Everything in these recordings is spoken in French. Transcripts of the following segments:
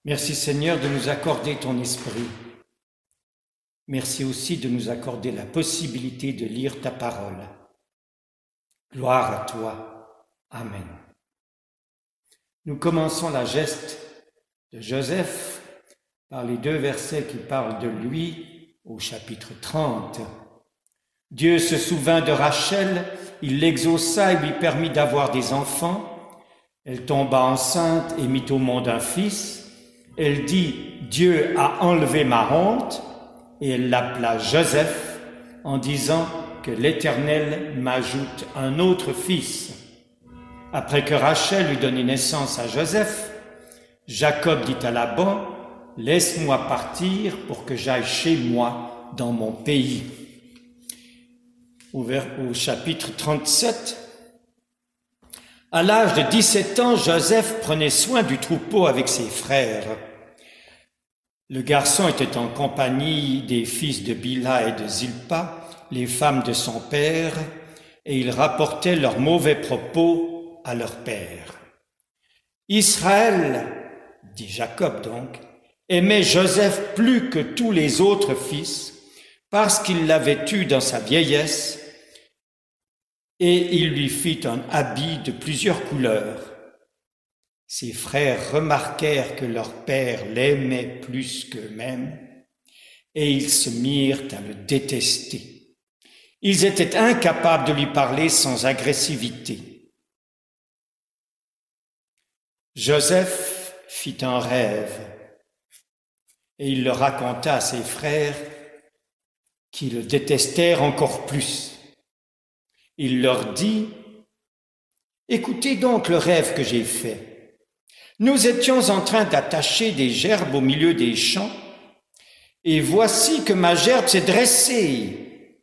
Merci Seigneur de nous accorder ton esprit. Merci aussi de nous accorder la possibilité de lire ta parole. Gloire à toi. Amen. Nous commençons la geste de Joseph par les 2 versets qui parlent de lui au chapitre 30. Dieu se souvint de Rachel, il l'exauça et lui permit d'avoir des enfants. Elle tomba enceinte et mit au monde un fils. Elle dit « Dieu a enlevé ma honte » et elle l'appela Joseph en disant que l'Éternel m'ajoute un autre fils. Après que Rachel eut donné naissance à Joseph, Jacob dit à Laban « Laisse-moi partir pour que j'aille chez moi dans mon pays. » Au chapitre 37, à l'âge de 17 ans, Joseph prenait soin du troupeau avec ses frères. Le garçon était en compagnie des fils de Bila et de Zilpa, les femmes de son père, et il rapportait leurs mauvais propos à leur père. Israël, dit Jacob donc, aimait Joseph plus que tous les autres fils, parce qu'il l'avait eu dans sa vieillesse, et il lui fit un habit de plusieurs couleurs. Ses frères remarquèrent que leur père l'aimait plus qu'eux-mêmes, et ils se mirent à le détester. Ils étaient incapables de lui parler sans agressivité. Joseph fit un rêve, et il le raconta à ses frères, qui le détestèrent encore plus. Il leur dit « Écoutez donc le rêve que j'ai fait. Nous étions en train d'attacher des gerbes au milieu des champs, et voici que ma gerbe s'est dressée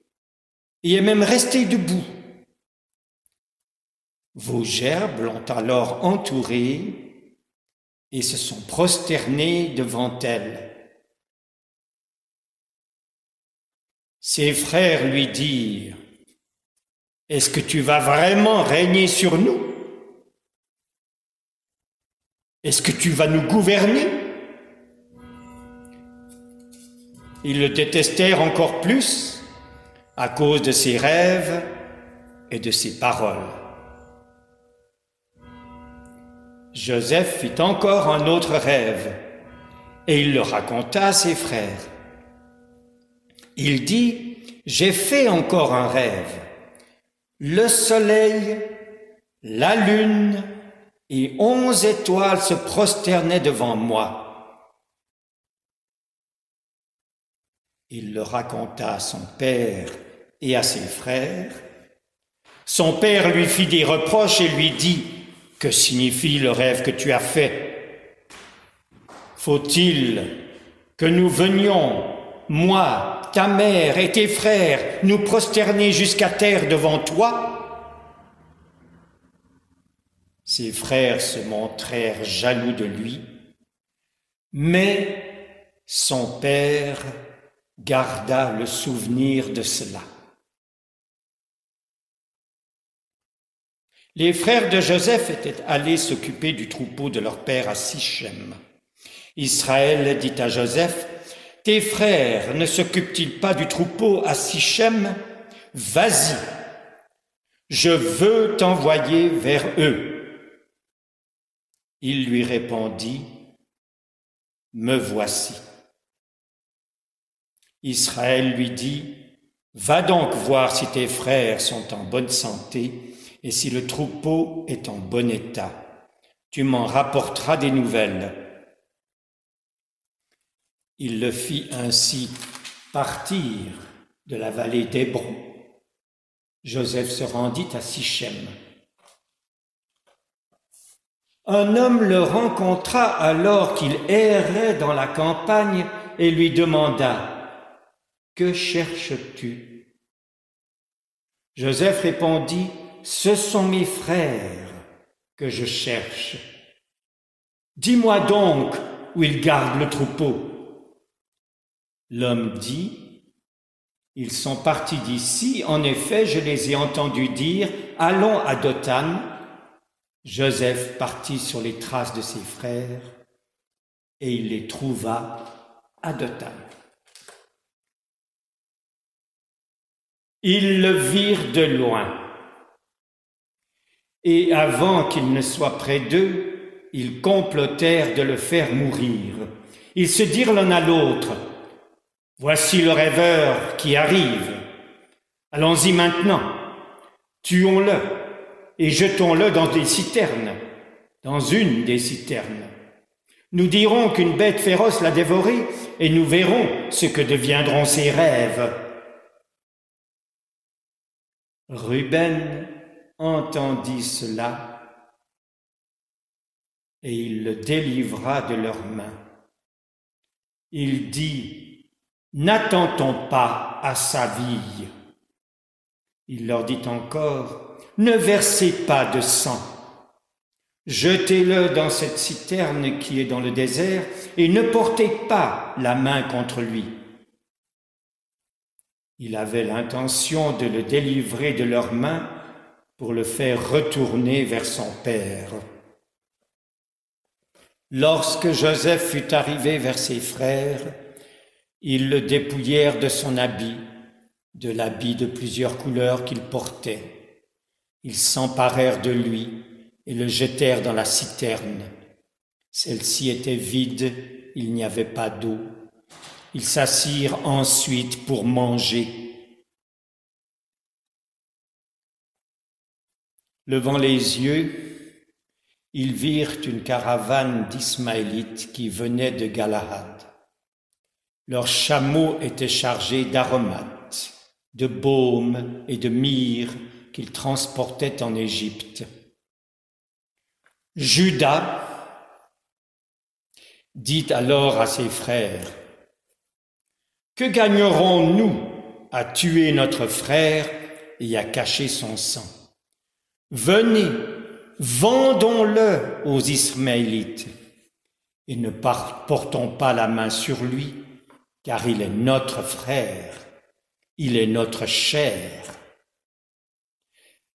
et est même restée debout. Vos gerbes l'ont alors entourée et se sont prosternées devant elle. » Ses frères lui dirent « Est-ce que tu vas vraiment régner sur nous? Est-ce que tu vas nous gouverner ?» Ils le détestèrent encore plus à cause de ses rêves et de ses paroles. Joseph fit encore un autre rêve et il le raconta à ses frères. Il dit « J'ai fait encore un rêve. Le soleil, la lune et 11 étoiles se prosternaient devant moi. » Il le raconta à son père et à ses frères. Son père lui fit des reproches et lui dit « Que signifie le rêve que tu as fait? Faut-il que nous venions, moi, ta mère et tes frères, nous prosterner jusqu'à terre devant toi? » Ses frères se montrèrent jaloux de lui, mais son père garda le souvenir de cela. Les frères de Joseph étaient allés s'occuper du troupeau de leur père à Sichem. Israël dit à Joseph, « Tes frères ne s'occupent-ils pas du troupeau à Sichem? Vas-y, je veux t'envoyer vers eux. » Il lui répondit, « Me voici. » Israël lui dit, « Va donc voir si tes frères sont en bonne santé et si le troupeau est en bon état. Tu m'en rapporteras des nouvelles. » Il le fit ainsi partir de la vallée d'Hébron. Joseph se rendit à Sichem. Un homme le rencontra alors qu'il errait dans la campagne et lui demanda « Que cherches-tu » Joseph répondit « Ce sont mes frères que je cherche. Dis-moi donc où ils gardent le troupeau. » L'homme dit, « Ils sont partis d'ici, en effet, je les ai entendus dire, allons à Dothan. » Joseph partit sur les traces de ses frères et il les trouva à Dothan. Ils le virent de loin, et avant qu'il ne soit près d'eux, ils complotèrent de le faire mourir. Ils se dirent l'un à l'autre, « Voici le rêveur qui arrive. Allons-y maintenant, tuons-le et jetons-le dans des citernes, dans une des citernes. Nous dirons qu'une bête féroce l'a dévoré et nous verrons ce que deviendront ses rêves. » Ruben entendit cela et il le délivra de leurs mains. Il dit, « N'attendons pas à sa vie. » Il leur dit encore, « Ne versez pas de sang. Jetez-le dans cette citerne qui est dans le désert et ne portez pas la main contre lui. » Il avait l'intention de le délivrer de leurs mains pour le faire retourner vers son père. Lorsque Joseph fut arrivé vers ses frères, ils le dépouillèrent de son habit, de l'habit de plusieurs couleurs qu'il portait. Ils s'emparèrent de lui et le jetèrent dans la citerne. Celle-ci était vide, il n'y avait pas d'eau. Ils s'assirent ensuite pour manger. Levant les yeux, ils virent une caravane d'Ismaélites qui venait de Galahad. Leurs chameaux étaient chargés d'aromates, de baume et de myrrhe qu'ils transportaient en Égypte. Judas dit alors à ses frères, « Que gagnerons-nous à tuer notre frère et à cacher son sang? Venez, vendons-le aux Ismaélites et ne portons pas la main sur lui, car il est notre frère, il est notre chair. »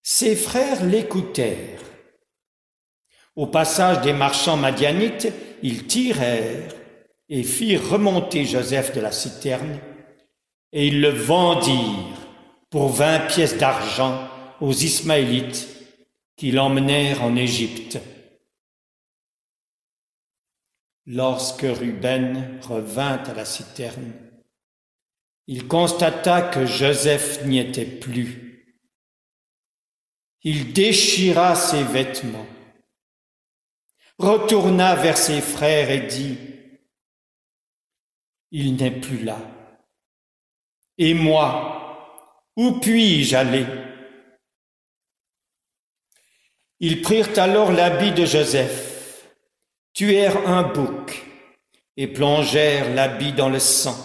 Ses frères l'écoutèrent. Au passage des marchands madianites, ils tirèrent et firent remonter Joseph de la citerne, et ils le vendirent pour 20 pièces d'argent aux Ismaélites qui l'emmenèrent en Égypte. Lorsque Ruben revint à la citerne, il constata que Joseph n'y était plus. Il déchira ses vêtements, retourna vers ses frères et dit, « Il n'est plus là. Et moi, où puis-je aller ?» Ils prirent alors l'habit de Joseph, tuèrent un bouc et plongèrent l'habit dans le sang.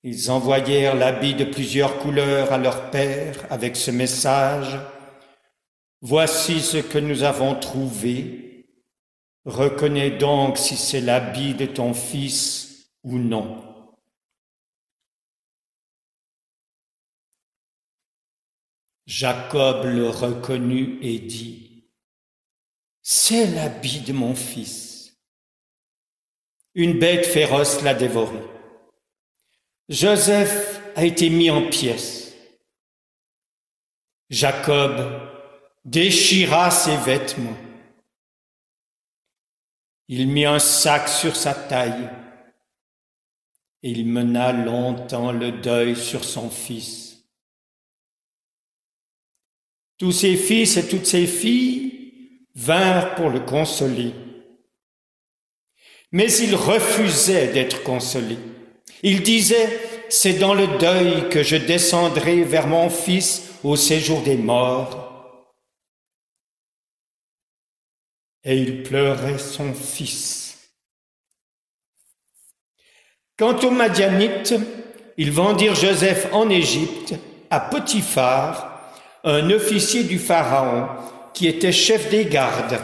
Ils envoyèrent l'habit de plusieurs couleurs à leur père avec ce message, « Voici ce que nous avons trouvé. Reconnais donc si c'est l'habit de ton fils ou non. » Jacob le reconnut et dit, « C'est l'habit de mon fils. Une bête féroce l'a dévoré. Joseph a été mis en pièces. » Jacob déchira ses vêtements. Il mit un sac sur sa taille et il mena longtemps le deuil sur son fils. Tous ses fils et toutes ses filles vinrent pour le consoler. Mais il refusait d'être consolé. Il disait, « C'est dans le deuil que je descendrai vers mon fils au séjour des morts. » Et il pleurait son fils. Quant aux Madianites, ils vendirent Joseph en Égypte à Potiphar, un officier du Pharaon qui était chef des gardes.